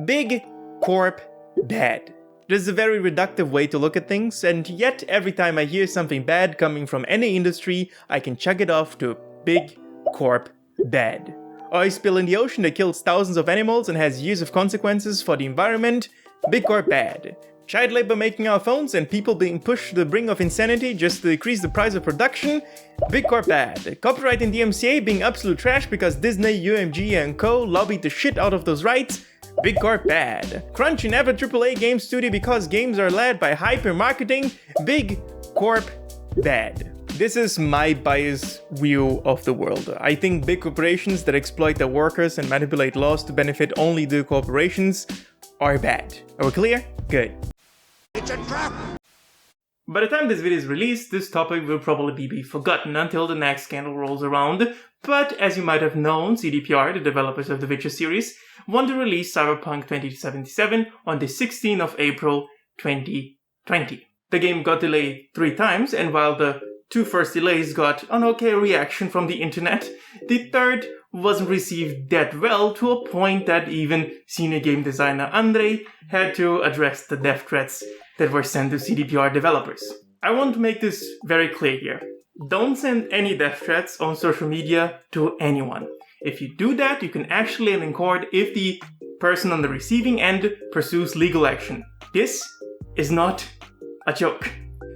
Big Corp Bad. This is a very reductive way to look at things, and yet every time I hear something bad coming from any industry, I can chuck it off to Big Corp Bad. Oil spill in the ocean that kills thousands of animals and has years of consequences for the environment, Big Corp Bad. Child labor making our phones and people being pushed to the brink of insanity just to decrease the price of production, Big Corp Bad. Copyright in the MCA being absolute trash because Disney, UMG and co lobbied the shit out of those rights, Big Corp Bad. Crunch in every AAA game studio because games are led by hyper marketing, Big Corp Bad. This is my biased view of the world. I think big corporations that exploit their workers and manipulate laws to benefit only the corporations are bad. Are we clear? Good. It's a trap! By the time this video is released, this topic will probably be forgotten until the next scandal rolls around, but as you might have known, CDPR, the developers of the Witcher series, want to release Cyberpunk 2077 on the 16th of April 2020. The game got delayed 3 times, and while the 2 first delays got an okay reaction from the internet, the third wasn't received that well, to a point that even senior game designer Andrei had to address the death threats that were sent to CDPR developers. I want to make this very clear here. Don't send any death threats on social media to anyone. If you do that, you can actually end in court if the person on the receiving end pursues legal action. This is not a joke.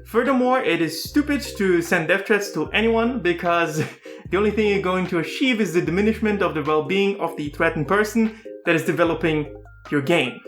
Furthermore, it is stupid to send death threats to anyone because the only thing you're going to achieve is the diminishment of the well-being of the threatened person that is developing your game.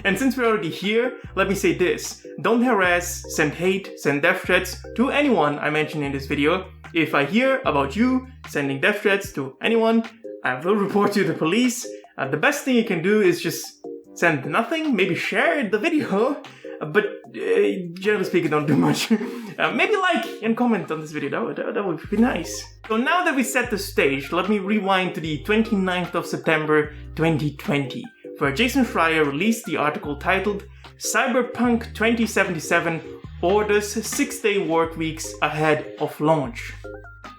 And since we're already here, let me say this. Don't harass, send hate, send death threats to anyone I mentioned in this video. If I hear about you sending death threats to anyone, I will report you to the police. The best thing you can do is just send nothing, maybe share the video, but generally speaking, don't do much. Maybe like and comment on this video, that would be nice. So now that we set the stage, let me rewind to the 29th of September 2020, where Jason Schreier released the article titled Cyberpunk 2077 Orders 6-Day Work Weeks Ahead of Launch.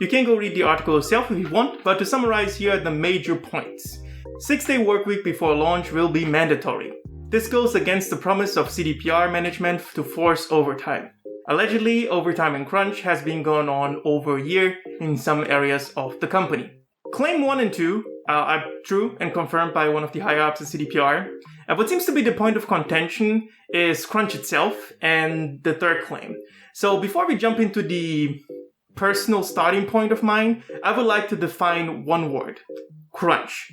You can go read the article yourself if you want, but to summarize, here are the major points. 6-day work week before launch will be mandatory. This goes against the promise of CDPR management to force overtime. Allegedly, overtime and crunch has been going on over a year in some areas of the company. Claim 1 and 2 are true and confirmed by one of the higher-ups at CDPR. What seems to be the point of contention is crunch itself and the third claim. So before we jump into the personal starting point of mine, I would like to define one word: crunch.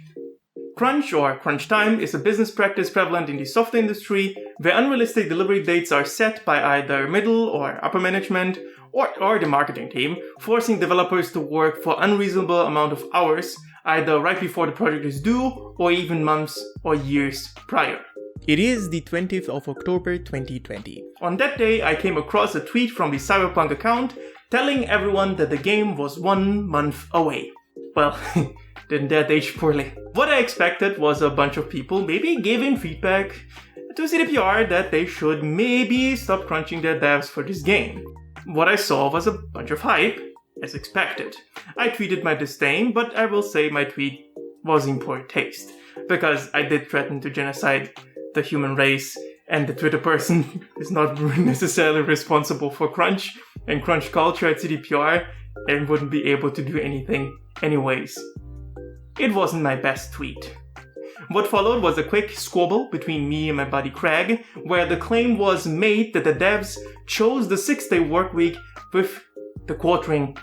Crunch or crunch time is a business practice prevalent in the software industry where unrealistic delivery dates are set by either middle or upper management or the marketing team, forcing developers to work for unreasonable amount of hours, either right before the project is due or even months or years prior. It is the 20th of October 2020. On that day, I came across a tweet from the Cyberpunk account telling everyone that the game was 1 month away. Well, didn't that age poorly? What I expected was a bunch of people maybe giving feedback to CDPR that they should maybe stop crunching their devs for this game. What I saw was a bunch of hype, as expected. I tweeted my disdain, but I will say my tweet was in poor taste, because I did threaten to genocide the human race, and the Twitter person is not necessarily responsible for crunch and crunch culture at CDPR, and wouldn't be able to do anything anyways. It wasn't my best tweet. What followed was a quick squabble between me and my buddy Craig, where the claim was made that the devs chose the 6-day work week with the quartering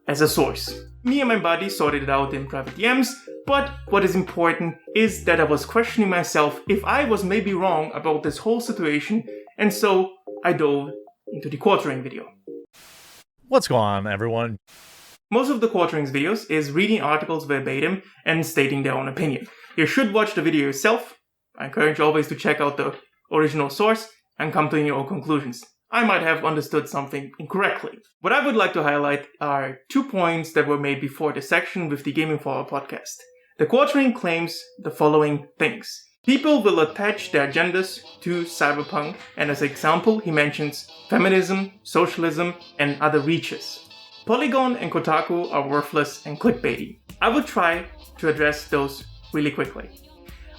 as a source. Me and my buddy sorted it out in private DMs, but what is important is that I was questioning myself if I was maybe wrong about this whole situation, and so I dove into the quartering video. What's going on, everyone? Most of the quarterings videos is reading articles verbatim and stating their own opinion. You should watch the video yourself. I encourage you always to check out the original source and come to your own conclusions. I might have understood something incorrectly. What I would like to highlight are 2 points that were made before the section with the Gameinformer Podcast. The quartering claims the following things. People will attach their agendas to Cyberpunk, and as an example, he mentions feminism, socialism, and other reaches. Polygon and Kotaku are worthless and clickbaity. I will try to address those really quickly.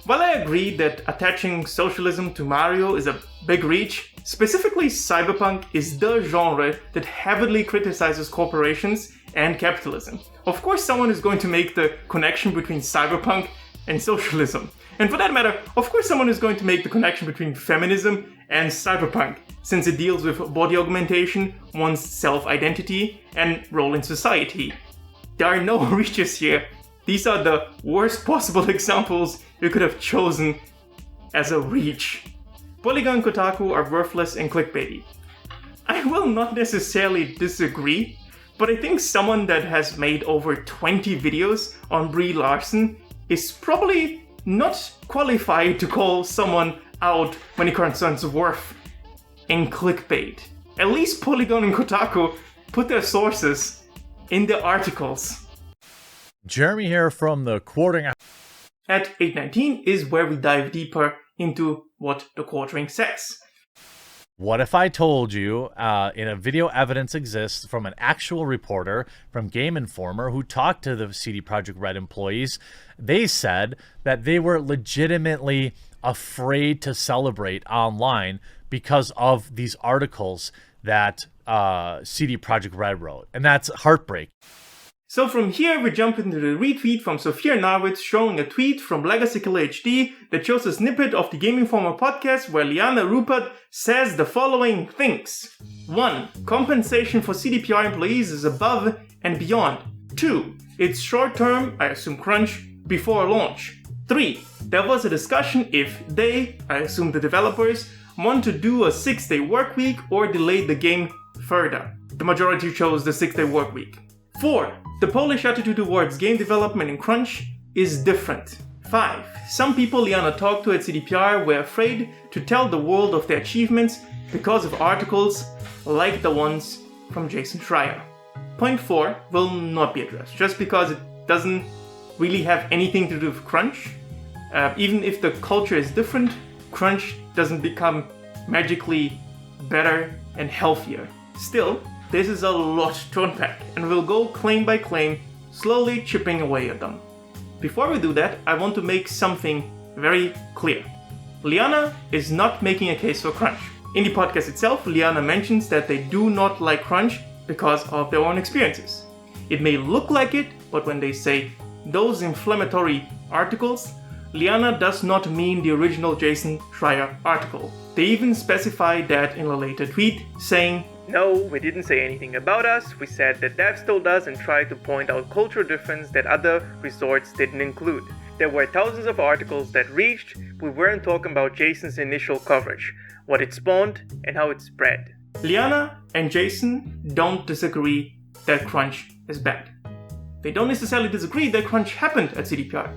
While I agree that attaching socialism to Mario is a big reach, specifically Cyberpunk is the genre that heavily criticizes corporations and capitalism. Of course, someone is going to make the connection between Cyberpunk and socialism. And for that matter, of course someone is going to make the connection between feminism and Cyberpunk, since it deals with body augmentation, one's self-identity, and role in society. There are no reaches here. These are the worst possible examples you could have chosen as a reach. Polygon and Kotaku are worthless and clickbaity. I will not necessarily disagree, but I think someone that has made over 20 videos on Brie Larson is probably not qualified to call someone out when it concerns worth and clickbait. At least Polygon and Kotaku put their sources in the articles. Jeremy here from the Quartering. At 819 is where we dive deeper into what the Quartering says. What if I told you in a video evidence exists from an actual reporter from Gameinformer who talked to the CD Projekt Red employees? They said that they were legitimately afraid to celebrate online because of these articles that CD Projekt Red wrote. And that's heartbreak. So from here we jump into the retweet from Sophia Narwitz showing a tweet from Legacy Killer HD that shows a snippet of the Gameinformer Podcast where Liana Rupert says the following things. 1. Compensation for CDPR employees is above and beyond. 2. It's short-term, I assume crunch, before launch. 3. There was a discussion if they, I assume the developers, want to do a 6-day work week or delay the game further. The majority chose the 6-day work week. 4. The Polish attitude towards game development and crunch is different. 5. Some people Liana talked to at CDPR were afraid to tell the world of their achievements because of articles like the ones from Jason Schreier. Point 4 will not be addressed, just because it doesn't really have anything to do with crunch. Even if the culture is different, crunch doesn't become magically better and healthier. Still, this is a lot to unpack, and we'll go claim by claim, slowly chipping away at them. Before we do that, I want to make something very clear. Liana is not making a case for crunch. In the podcast itself, Liana mentions that they do not like crunch because of their own experiences. It may look like it, but when they say those inflammatory articles, Liana does not mean the original Jason Schreier article. They even specify that in a later tweet, saying, "No, we didn't say anything about us. We said that devs told us and tried to point out cultural difference that other resorts didn't include. There were thousands of articles that reached. We weren't talking about Jason's initial coverage, what it spawned, and how it spread." Liana and Jason don't disagree that crunch is bad. They don't necessarily disagree that crunch happened at CDPR.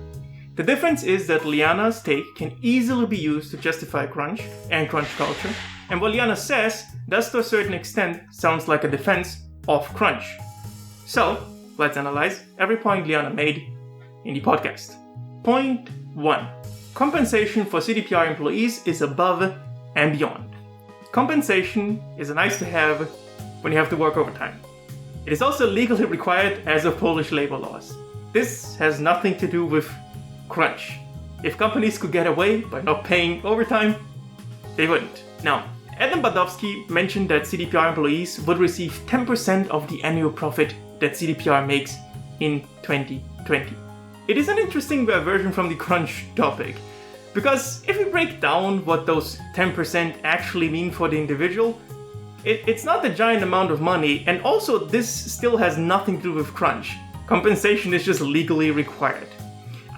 The difference is that Liana's take can easily be used to justify crunch and crunch culture, and what Liana says does to a certain extent sounds like a defense of crunch. So, let's analyze every point Liana made in the podcast. Point 1. Compensation for CDPR employees is above and beyond. Compensation is a nice to have when you have to work overtime. It is also legally required as of Polish labor laws. This has nothing to do with crunch. If companies could get away by not paying overtime, they wouldn't. Now, Adam Badowski mentioned that CDPR employees would receive 10% of the annual profit that CDPR makes in 2020. It is an interesting version from the crunch topic, because if we break down what those 10% actually mean for the individual, it's not a giant amount of money, and also this still has nothing to do with crunch. Compensation is just legally required.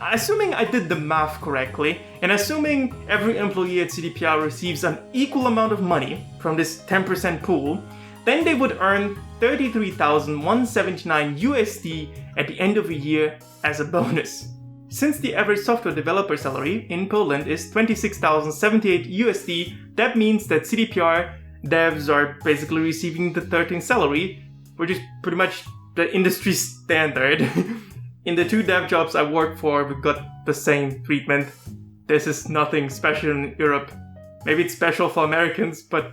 Assuming I did the math correctly, and assuming every employee at CDPR receives an equal amount of money from this 10% pool, then they would earn $33,179 USD at the end of a year as a bonus. Since the average software developer salary in Poland is $26,078 USD, that means that CDPR devs are basically receiving the 13th salary, which is pretty much the industry standard. In the 2 dev jobs I worked for, we got the same treatment. This is nothing special in Europe. Maybe it's special for Americans, but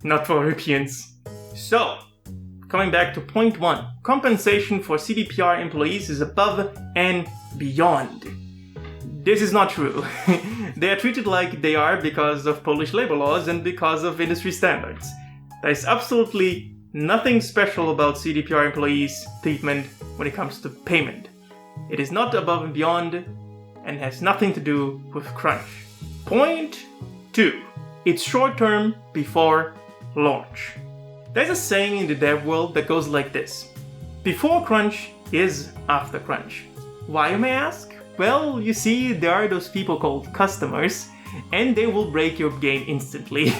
not for Europeans. So, coming back to point 1. Compensation for CDPR employees is above and beyond. This is not true. They are treated like they are because of Polish labor laws and because of industry standards. There is absolutely nothing special about CDPR employees' treatment when it comes to payment. It is not above and beyond and has nothing to do with crunch. Point 2. It's short term before launch. There's a saying in the dev world that goes like this: before crunch is after crunch. Why, you may ask? Well, you see, there are those people called customers, and they will break your game instantly.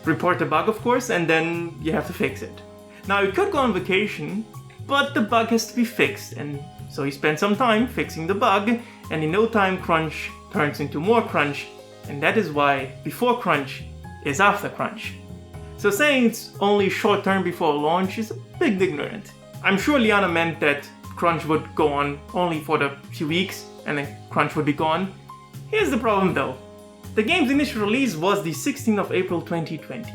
Report the bug, of course, and then you have to fix it. Now, you could go on vacation, but the bug has to be fixed, and so you spend some time fixing the bug, and in no time crunch turns into more crunch, and that is why before crunch is after crunch. So saying it's only short term before launch is a bit ignorant. I'm sure Liana meant that crunch would go on only for the few weeks, and then crunch would be gone. Here's the problem though. The game's initial release was the 16th of April 2020.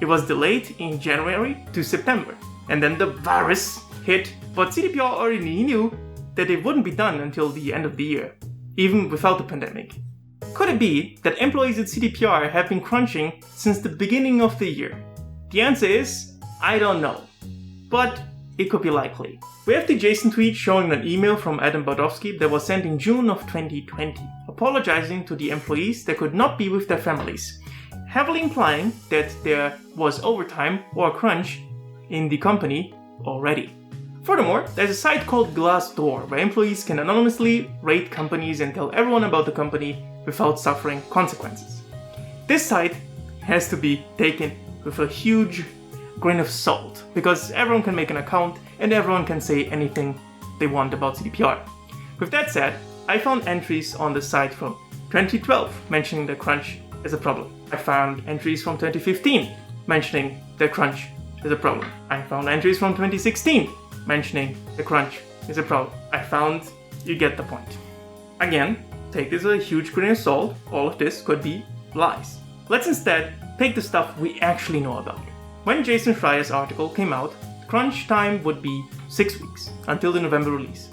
It was delayed in January to September, and then the virus hit, but CDPR already knew that it wouldn't be done until the end of the year, even without the pandemic. Could it be that employees at CDPR have been crunching since the beginning of the year? The answer is, I don't know, but it could be likely. We have the JSON tweet showing an email from Adam Bardowski that was sent in June of 2020, apologizing to the employees that could not be with their families, heavily implying that there was overtime or crunch in the company already. Furthermore, there's a site called Glassdoor where employees can anonymously rate companies and tell everyone about the company without suffering consequences. This site has to be taken with a huge grain of salt, because everyone can make an account and everyone can say anything they want about CDPR. With that said, I found entries on the site from 2012 mentioning that crunch is a problem. I found entries from 2015 mentioning that crunch is a problem. I found entries from 2016 mentioning the crunch is a problem. You get the point. Again, take this with a huge grain of salt. All of this could be lies. Let's instead pick the stuff we actually know about. When Jason Schreier's article came out, crunch time would be 6 weeks until the November release.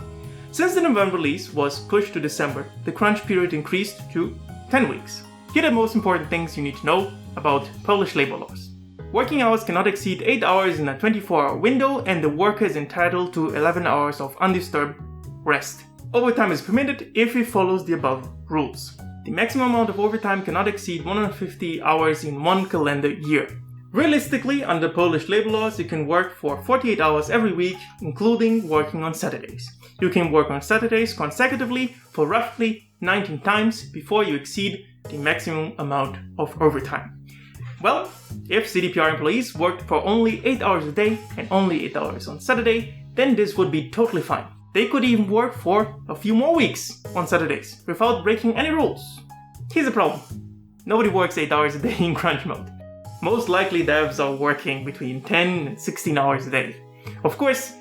Since the November release was pushed to December, the crunch period increased to 10 weeks. Here are the most important things you need to know about Polish labor laws. Working hours cannot exceed 8 hours in a 24-hour window, and the worker is entitled to 11 hours of undisturbed rest. Overtime is permitted if it follows the above rules. The maximum amount of overtime cannot exceed 150 hours in one calendar year. Realistically, under Polish labor laws, you can work for 48 hours every week, including working on Saturdays. You can work on Saturdays consecutively for roughly 19 times before you exceed the maximum amount of overtime. Well, if CDPR employees worked for only 8 hours a day and only 8 hours on Saturday, then this would be totally fine. They could even work for a few more weeks on Saturdays without breaking any rules. Here's the problem. Nobody works 8 hours a day in crunch mode. Most likely devs are working between 10 and 16 hours a day. Of course,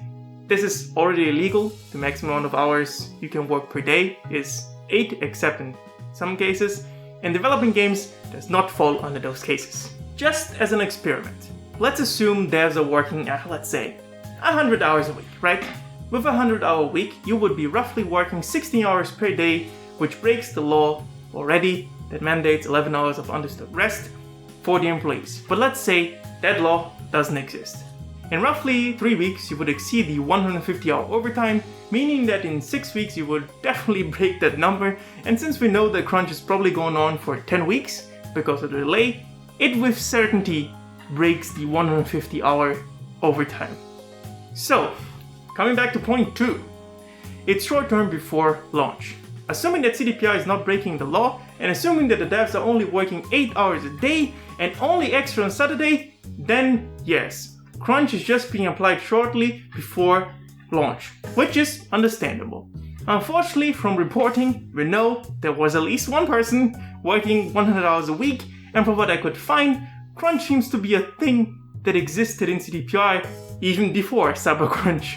this is already illegal. The maximum amount of hours you can work per day is 8, except in some cases, and developing games does not fall under those cases. Just as an experiment, let's assume devs are working at, let's say, 100 hours a week, right? With a 100-hour week, you would be roughly working 16 hours per day, which breaks the law already that mandates 11 hours of undisturbed rest for the employees. But let's say that law doesn't exist. In roughly 3 weeks, you would exceed the 150-hour overtime, meaning that in 6 weeks you would definitely break that number, and since we know that crunch is probably going on for 10 weeks because of the delay, it with certainty breaks the 150-hour overtime. So, coming back to point 2, it's short term before launch. Assuming that CDPR is not breaking the law, and assuming that the devs are only working 8 hours a day and only extra on Saturday, then yes, crunch is just being applied shortly before launch, which is understandable. Unfortunately, from reporting, we know there was at least one person working 100 hours a week, and from what I could find, crunch seems to be a thing that existed in CDPR even before Cybercrunch.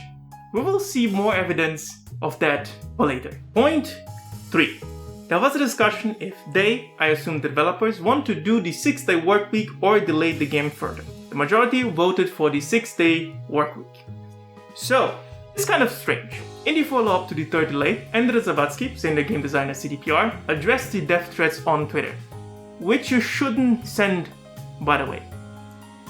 We will see more evidence of that later. Point 3. There was a discussion if they, I assume developers, want to do the 6-day work week or delay the game further. The majority voted for the 6-day work week. So, It's kind of strange. In the follow-up to the third delay, Andrzej Zawadzki, senior game designer CDPR, addressed the death threats on Twitter, which you shouldn't send, by the way.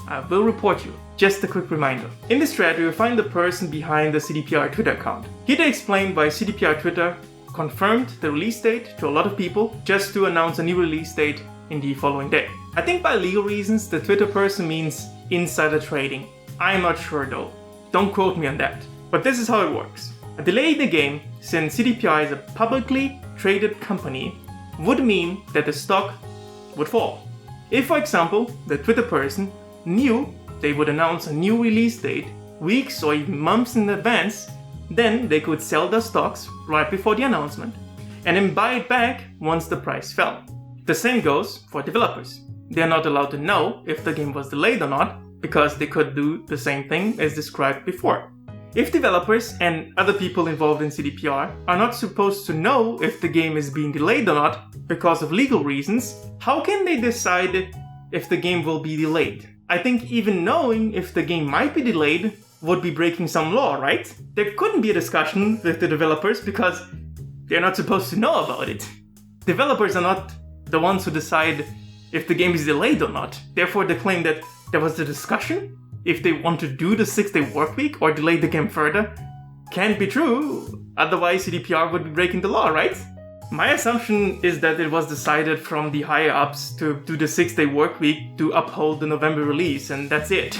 I will report you. Just a quick reminder. In this thread, you will find the person behind the CDPR Twitter account. He then explained why CDPR Twitter confirmed the release date to a lot of people just to announce a new release date in the following day. I think by legal reasons, the Twitter person means insider trading. I'm not sure though. Don't quote me on that. But this is how it works. A delay in the game, since CDPR is a publicly traded company, would mean that the stock would fall. If, for example, the Twitter person knew they would announce a new release date weeks or even months in advance, then they could sell their stocks right before the announcement and then buy it back once the price fell. The same goes for developers. They are not allowed to know if the game was delayed or not because they could do the same thing as described before. If developers and other people involved in CDPR are not supposed to know if the game is being delayed or not because of legal reasons, how can they decide if the game will be delayed? I think even knowing if the game might be delayed would be breaking some law, right? There couldn't be a discussion with the developers because they're not supposed to know about it. Developers are not the ones who decide if the game is delayed or not. Therefore, the claim that there was a discussion if they want to do the 6-day workweek or delay the game further can't be true. Otherwise, CDPR would be breaking the law, right? My assumption is that it was decided from the higher-ups to do the 6-day workweek to uphold the November release, and that's it.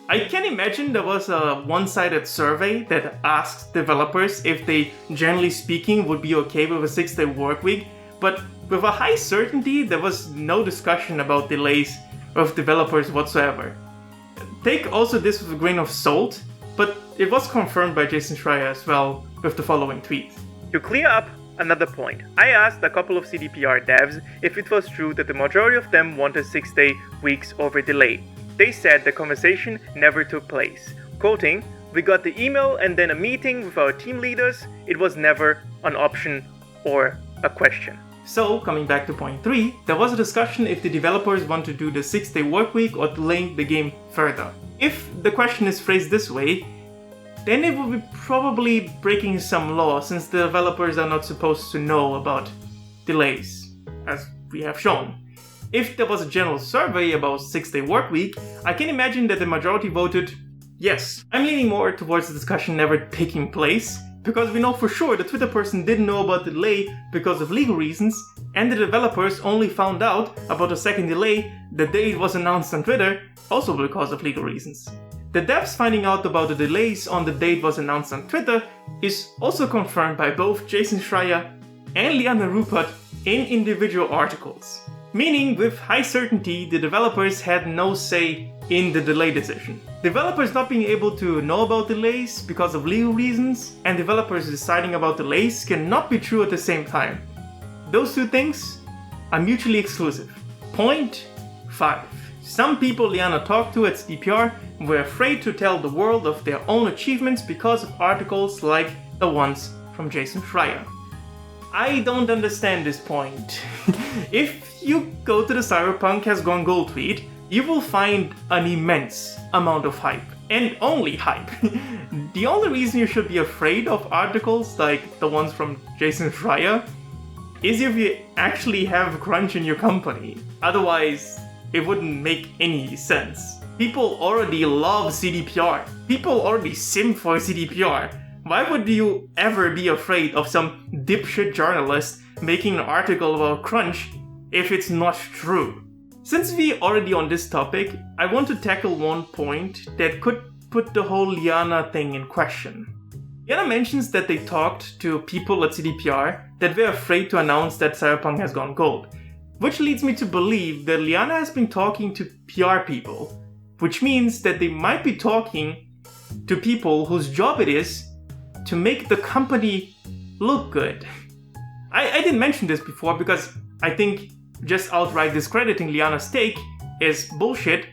I can imagine there was a one-sided survey that asked developers if they, generally speaking, would be okay with a 6-day workweek, but with a high certainty, there was no discussion about delays of developers whatsoever. Take also this with a grain of salt, but it was confirmed by Jason Schreier as well with the following tweet. To clear up another point, I asked a couple of CDPR devs if it was true that the majority of them wanted 6-day weeks over delay. They said the conversation never took place. Quoting, "We got the email and then a meeting with our team leaders. It was never an option or a question." So, coming back to point 3, there was a discussion if the developers want to do the 6-day workweek or delay the game further. If the question is phrased this way, then it would be probably breaking some law since the developers are not supposed to know about delays, as we have shown. If there was a general survey about 6-day workweek, I can imagine that the majority voted yes. I'm leaning more towards the discussion never taking place, because we know for sure the Twitter person didn't know about the delay because of legal reasons, and the developers only found out about the second delay the day it was announced on Twitter, also because of legal reasons. The devs finding out about the delays on the date was announced on Twitter is also confirmed by both Jason Schreier and Liana Rupert in individual articles. Meaning, with high certainty, the developers had no say in the delay decision. Developers not being able to know about delays because of legal reasons, and developers deciding about delays cannot be true at the same time. Those two things are mutually exclusive. Point 5. Some people Liana talked to at CDPR were afraid to tell the world of their own achievements because of articles like the ones from Jason Schreier. I don't understand this point. If you go to the Cyberpunk Has Gone Gold tweet, you will find an immense amount of hype. And only hype. The only reason you should be afraid of articles like the ones from Jason Schreier is if you actually have crunch in your company. Otherwise, it wouldn't make any sense. People already love CDPR. People already simp for CDPR. Why would you ever be afraid of some dipshit journalist making an article about crunch if it's not true? Since we're already on this topic, I want to tackle one point that could put the whole Liana thing in question. Liana mentions that they talked to people at CDPR that were afraid to announce that Cyberpunk has gone gold, which leads me to believe that Liana has been talking to PR people, which means that they might be talking to people whose job it is to make the company look good. I didn't mention this before because I think just outright discrediting Liana's take is bullshit,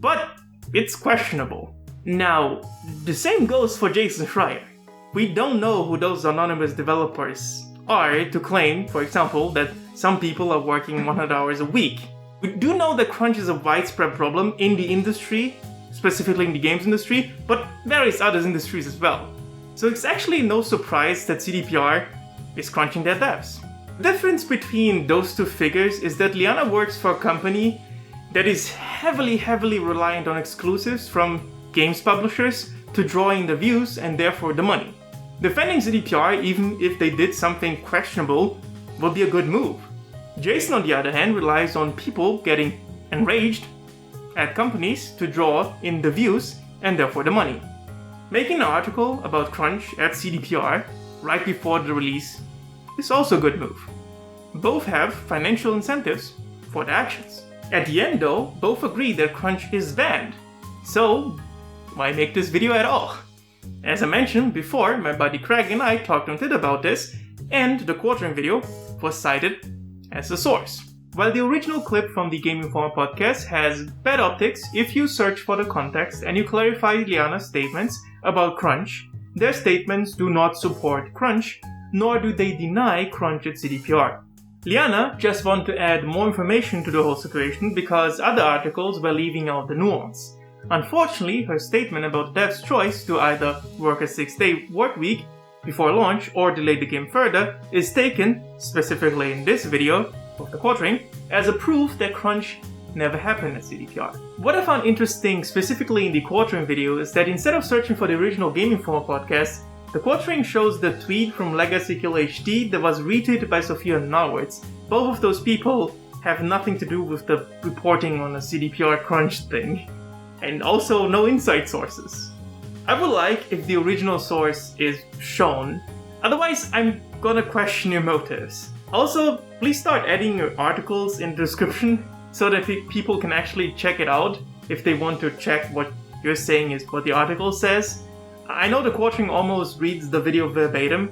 but it's questionable. Now, the same goes for Jason Schreier. We don't know who those anonymous developers are to claim, for example, that some people are working 100 hours a week. We do know that crunch is a widespread problem in the industry, specifically in the games industry, but various other industries as well. So it's actually no surprise that CDPR is crunching their devs. The difference between those two figures is that Liana works for a company that is heavily reliant on exclusives from games publishers to draw in the views and therefore the money. Defending CDPR, even if they did something questionable, would be a good move. Jason, on the other hand, relies on people getting enraged at companies to draw in the views and therefore the money. Making an article about crunch at CDPR right before the release is also a good move. Both have financial incentives for their actions. At the end though, both agree that crunch is banned. So, why make this video at all? As I mentioned before, my buddy Craig and I talked on Twitter about this, and the quartering video was cited as a source. While the original clip from the Gameinformer Podcast has bad optics, if you search for the context and you clarify Liana's statements about crunch, their statements do not support crunch, nor do they deny crunch at CDPR. Liana just wanted to add more information to the whole situation because other articles were leaving out the nuance. Unfortunately, her statement about dev's choice to either work a 6-day work week before launch or delay the game further is taken, specifically in this video of the quartering, as a proof that crunch never happened at CDPR. What I found interesting specifically in the quartering video is that instead of searching for the original Gameinformer Podcast, the quartering shows the tweet from Legacy Kill HD that was retweeted by Sophia Norwitz. Both of those people have nothing to do with the reporting on a CDPR crunch thing. And also no inside sources. I would like if the original source is shown, otherwise I'm gonna question your motives. Also, please start adding your articles in the description so that people can actually check it out if they want to check what you're saying is what the article says. I know the quartering almost reads the video verbatim,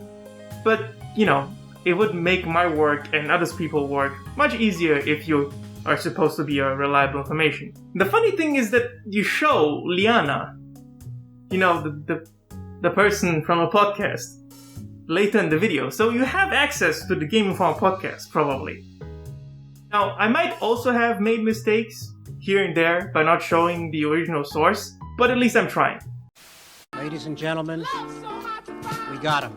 but it would make my work and others people's work much easier if you are supposed to be a reliable information. The funny thing is that you show Liana, the person from a podcast, later in the video, so you have access to the Gameinformer Podcast, probably. Now, I might also have made mistakes here and there by not showing the original source, but at least I'm trying. Ladies and gentlemen, we got him.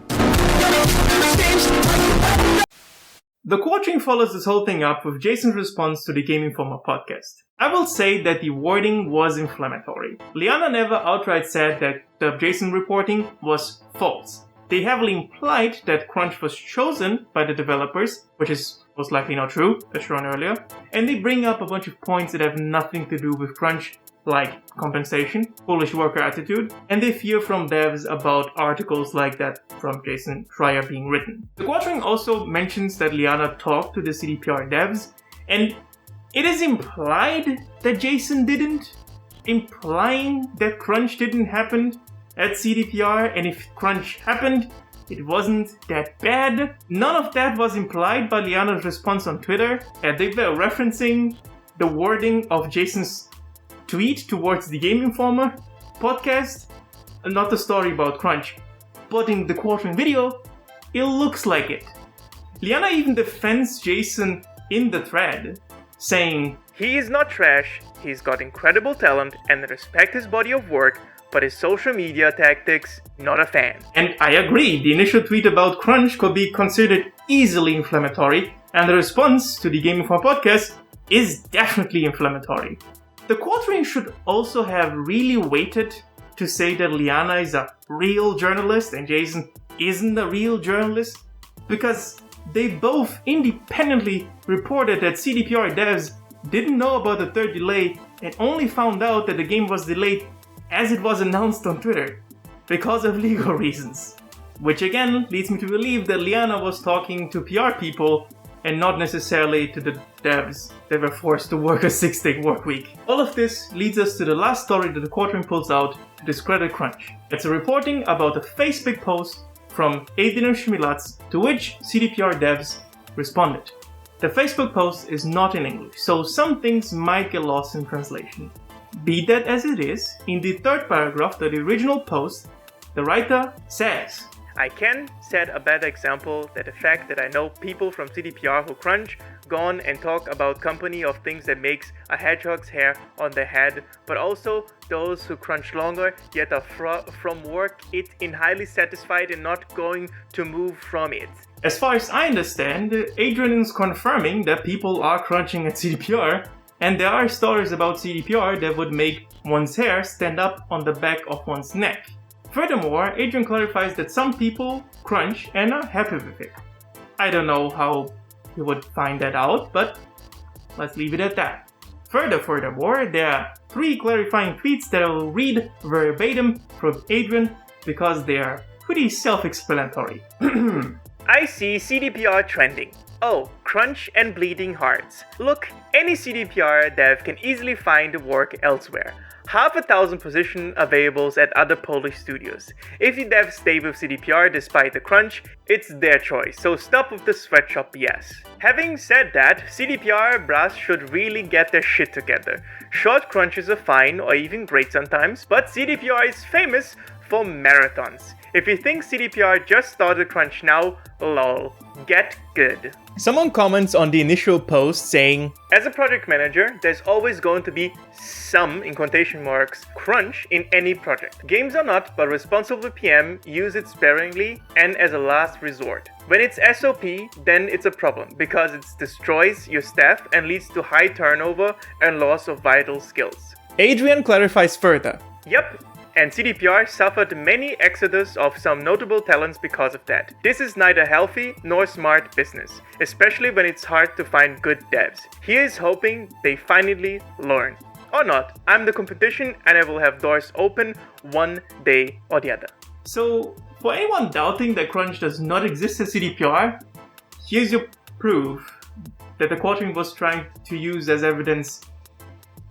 The quartering follows this whole thing up with Jason's response to the Gameinformer Podcast. I will say that the wording was inflammatory. Liana never outright said that the Jason reporting was false. They heavily implied that crunch was chosen by the developers, which is most likely not true, as shown earlier, and they bring up a bunch of points that have nothing to do with crunch, like compensation, foolish worker attitude, and they fear from devs about articles like that from Jason Schreier being written. The quartering also mentions that Liana talked to the CDPR devs, and it is implied that Jason didn't, implying that crunch didn't happen at CDPR, and if crunch happened, it wasn't that bad. None of that was implied by Liana's response on Twitter, and they were referencing the wording of Jason's tweet towards the Gameinformer Podcast, and not the story about crunch. But in the quartering video, it looks like it. Liana even defends Jason in the thread, saying, "He is not trash, he's got incredible talent and I respect his body of work, but his social media tactics, not a fan." And I agree, the initial tweet about crunch could be considered easily inflammatory, and the response to the Gameinformer Podcast is definitely inflammatory. The quartering should also have really waited to say that Liana is a real journalist and Jason isn't a real journalist, because they both independently reported that CDPR devs didn't know about the third delay and only found out that the game was delayed as it was announced on Twitter, because of legal reasons. Which again leads me to believe that Liana was talking to PR people and not necessarily to the devs that were forced to work a 6-day work week. All of this leads us to the last story that the quartering pulls out to discredit crunch. It's a reporting about a Facebook post from Aidin Schmilatz to which CDPR devs responded. The Facebook post is not in English, so some things might get lost in translation. Be that as it is, in the third paragraph of the original post, the writer says, "I can set a bad example that the fact that I know people from CDPR who crunch gone and talk about company of things that makes a hedgehog's hair on their head, but also those who crunch longer yet are from work it in highly satisfied and not going to move from it. As far as I understand, Adrian is confirming that people are crunching at CDPR, and there are stories about CDPR that would make one's hair stand up on the back of one's neck. Furthermore, Adrian clarifies that some people crunch and are happy with it. I don't know how he would find that out, but let's leave it at that. Furthermore, there are 3 clarifying tweets that I will read verbatim from Adrian because they are pretty self-explanatory. I see CDPR trending. Oh, crunch and bleeding hearts. Look, any CDPR dev can easily find work elsewhere. 1,000 position availables at other Polish studios. If the devs stay with CDPR despite the crunch, it's their choice, so stop with the sweatshop BS. Having said that, CDPR brass should really get their shit together. Short crunches are fine or even great sometimes, but CDPR is famous for marathons. If you think CDPR just started crunch now, lol, get good. Someone comments on the initial post saying, as a project manager, there's always going to be some, in quotation marks, crunch in any project. Games are not, but responsible PM use it sparingly and as a last resort. When it's SOP, then it's a problem, because it destroys your staff and leads to high turnover and loss of vital skills. Adrian clarifies further. Yep. And CDPR suffered many exodus of some notable talents because of that. This is neither healthy nor smart business, especially when it's hard to find good devs. He is hoping they finally learn. Or not, I'm the competition and I will have doors open one day or the other. So, for anyone doubting that crunch does not exist at CDPR, here's your proof that the quadrant was trying to use as evidence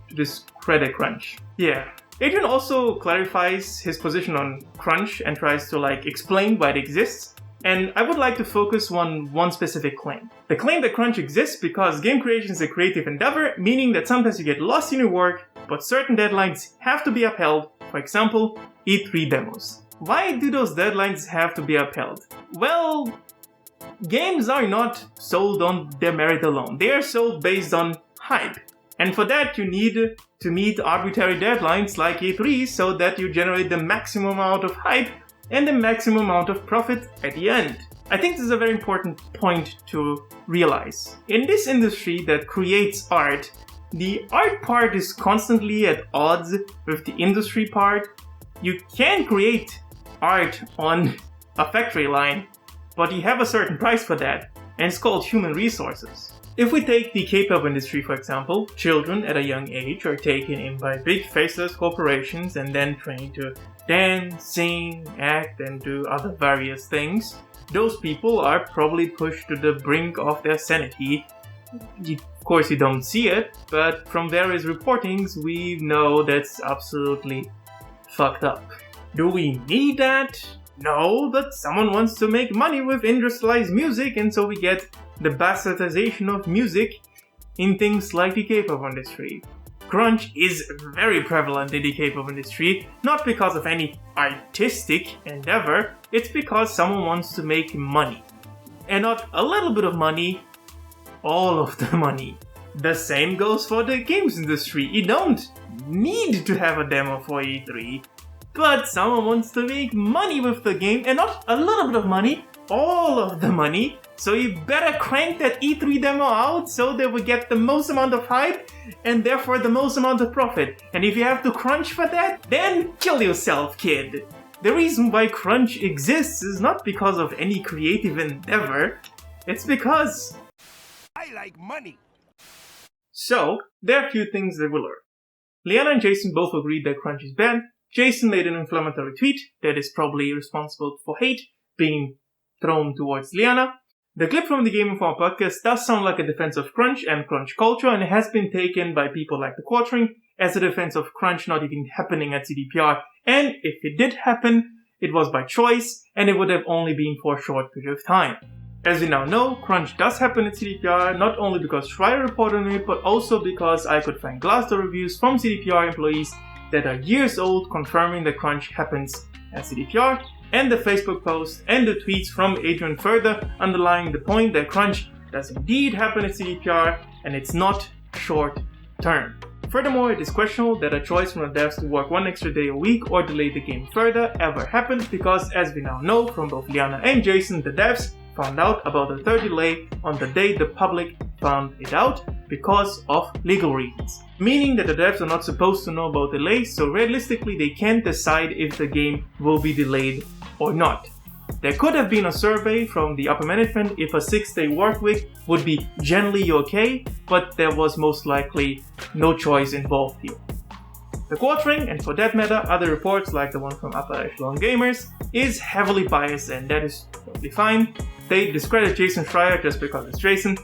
to discredit crunch. Yeah. Adrian also clarifies his position on crunch and tries to explain why it exists, and I would like to focus on one specific claim. The claim that crunch exists because game creation is a creative endeavor, meaning that sometimes you get lost in your work, but certain deadlines have to be upheld, for example, E3 demos. Why do those deadlines have to be upheld? Well, games are not sold on their merit alone, they are sold based on hype. And for that, you need to meet arbitrary deadlines like E3 so that you generate the maximum amount of hype and the maximum amount of profit at the end. I think this is a very important point to realize. In this industry that creates art, the art part is constantly at odds with the industry part. You can create art on a factory line, but you have a certain price for that, and it's called human resources. If we take the K-pop industry for example, children at a young age are taken in by big faceless corporations and then trained to dance, sing, act and do other various things. Those people are probably pushed to the brink of their sanity. Of course you don't see it, but from various reportings we know that's absolutely fucked up. Do we need that? No, but someone wants to make money with industrialized music and so we get the bastardization of music in things like the K-pop industry. Crunch is very prevalent in the K-pop industry, not because of any artistic endeavor, it's because someone wants to make money. And not a little bit of money, all of the money. The same goes for the games industry. You don't need to have a demo for E3, but someone wants to make money with the game, and not a little bit of money, all of the money. So you better crank that E3 demo out so that we get the most amount of hype and therefore the most amount of profit. And if you have to crunch for that, then kill yourself, kid. The reason why crunch exists is not because of any creative endeavor, it's because I like money. So, there are a few things that we learned. Liana and Jason both agreed that crunch is bad. Jason made an inflammatory tweet that is probably responsible for hate being thrown towards Liana. The clip from the Gameinformer Podcast does sound like a defense of crunch and crunch culture, and it has been taken by people like the Quartering as a defense of crunch not even happening at CDPR. And if it did happen, it was by choice, and it would have only been for a short period of time. As we now know, crunch does happen at CDPR, not only because Schreier reported on it, but also because I could find Glassdoor reviews from CDPR employees that are years old confirming that crunch happens at CDPR, and the Facebook post and the tweets from Adrian further underlying the point that crunch does indeed happen in CDPR, and it's not short term. Furthermore, it is questionable that a choice from the devs to work one extra day a week or delay the game further ever happened, because as we now know from both Liana and Jason, the devs found out about the third delay on the day the public found it out because of legal reasons. Meaning that the devs are not supposed to know about delays, so realistically they can't decide if the game will be delayed or not. There could have been a survey from the upper management if a 6-day work week would be generally okay, but there was most likely no choice involved here. The quartering, and for that matter other reports like the one from Upper Echelon Gamers, is heavily biased, and that is totally fine. They discredit Jason Schreier just because it's Jason,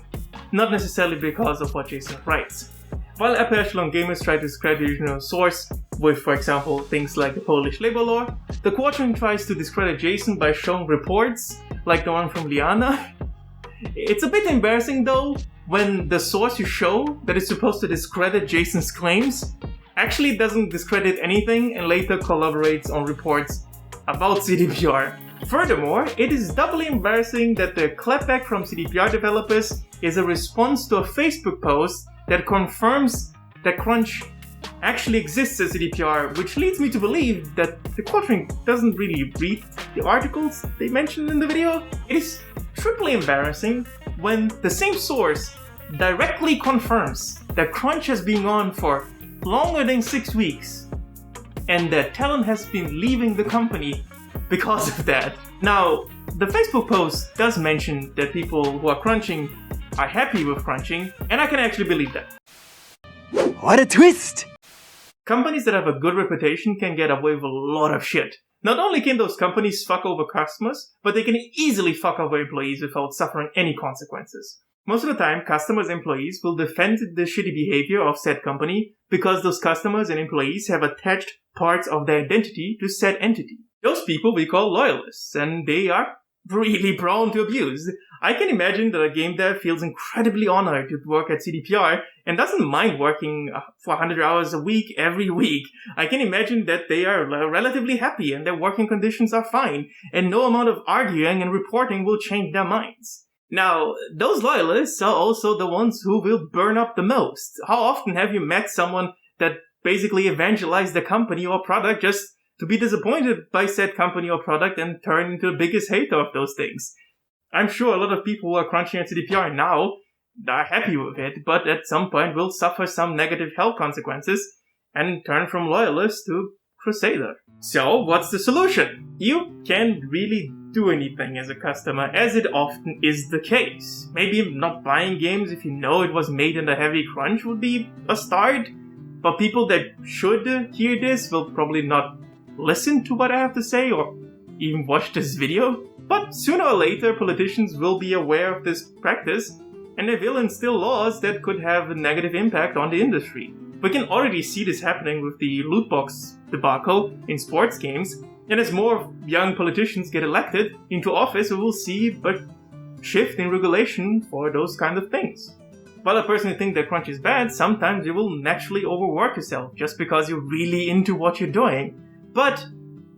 not necessarily because of what Jason writes. While Upper Echelon Gamers try to discredit the original source with, for example, things like the Polish labor law, the quartering tries to discredit Jason by showing reports like the one from Liana. It's a bit embarrassing though when the source you show that is supposed to discredit Jason's claims actually doesn't discredit anything and later collaborates on reports about CDPR. Furthermore, it is doubly embarrassing that the clapback from CDPR developers is a response to a Facebook post that confirms that Crunch actually exists as CDPR, which leads me to believe that the quartering doesn't really read the articles they mentioned in the video. It is triply embarrassing when the same source directly confirms that Crunch has been on for longer than 6 weeks and that talent has been leaving the company because of that. Now, the Facebook post does mention that people who are crunching are happy with crunching, and I can actually believe that. What a twist! Companies that have a good reputation can get away with a lot of shit. Not only can those companies fuck over customers, but they can easily fuck over employees without suffering any consequences. Most of the time, customers and employees will defend the shitty behavior of said company because those customers and employees have attached parts of their identity to said entity. Those people we call loyalists, and they are really prone to abuse. I can imagine that a game dev feels incredibly honored to work at CDPR and doesn't mind working for 100 hours a week every week. I can imagine that they are relatively happy and their working conditions are fine, and no amount of arguing and reporting will change their minds. Now, those loyalists are also the ones who will burn up the most. How often have you met someone that basically evangelized the company or product just to be disappointed by said company or product and turn into the biggest hater of those things? I'm sure a lot of people who are crunching at CDPR now are happy with it, but at some point will suffer some negative health consequences and turn from loyalist to crusader. So, what's the solution? You can't really do anything as a customer, as it often is the case. Maybe not buying games if you know it was made in a heavy crunch would be a start, but people that should hear this will probably not listen to what I have to say or even watch this video. But sooner or later, politicians will be aware of this practice and they will instill laws that could have a negative impact on the industry. We can already see this happening with the loot box debacle in sports games, and as more young politicians get elected into office, we will see a shift in regulation for those kind of things. While I personally think that crunch is bad, sometimes you will naturally overwork yourself just because you're really into what you're doing. But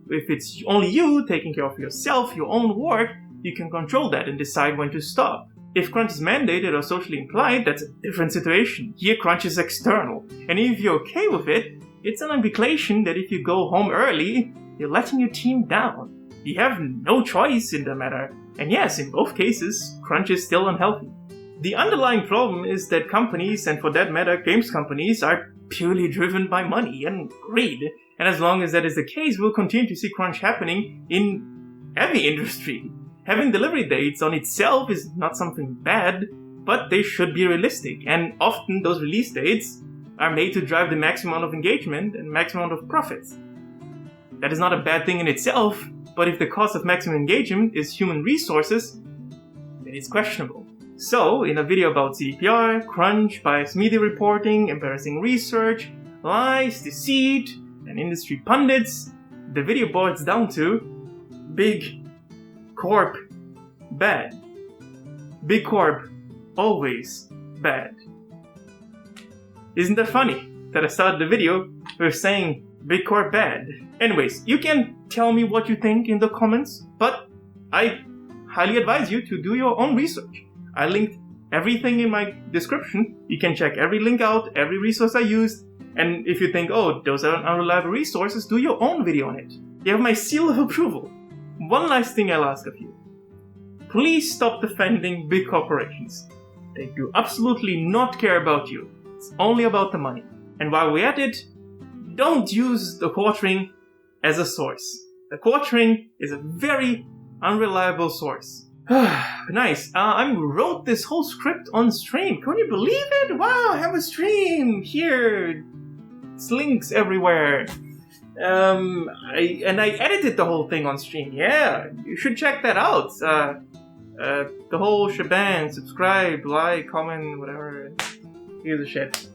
if it's only you taking care of yourself, your own work, you can control that and decide when to stop. If crunch is mandated or socially implied, that's a different situation. Here crunch is external. And if you're okay with it, it's an implication that if you go home early, you're letting your team down. You have no choice in the matter. And yes, in both cases, crunch is still unhealthy. The underlying problem is that companies, and for that matter games companies, are purely driven by money and greed. And as long as that is the case, we'll continue to see crunch happening in every industry. Having delivery dates on itself is not something bad, but they should be realistic. And often those release dates are made to drive the maximum amount of engagement and maximum amount of profits. That is not a bad thing in itself, but if the cost of maximum engagement is human resources, then it's questionable. So, in a video about CDPR, crunch, biased media reporting, embarrassing research, lies, deceit, and industry pundits, the video boils down to Big Corp bad. Big Corp always bad. Isn't that funny that I started the video with saying Big Corp bad? Anyways, you can tell me what you think in the comments, but I highly advise you to do your own research. I linked everything in my description. You can check every link out, every resource I used, and if you think, oh, those are unreliable resources, do your own video on it. You have my seal of approval. One last thing I'll ask of you. Please stop defending big corporations. They do absolutely not care about you. It's only about the money. And while we're at it, don't use the court ring as a source. The court ring is a very unreliable source. Nice. I wrote this whole script on stream. Can you believe it? Wow, I have a stream here. It's links everywhere. I edited the whole thing on stream. Yeah, you should check that out. The whole shebang. Subscribe, like, comment, whatever. Here's the shit.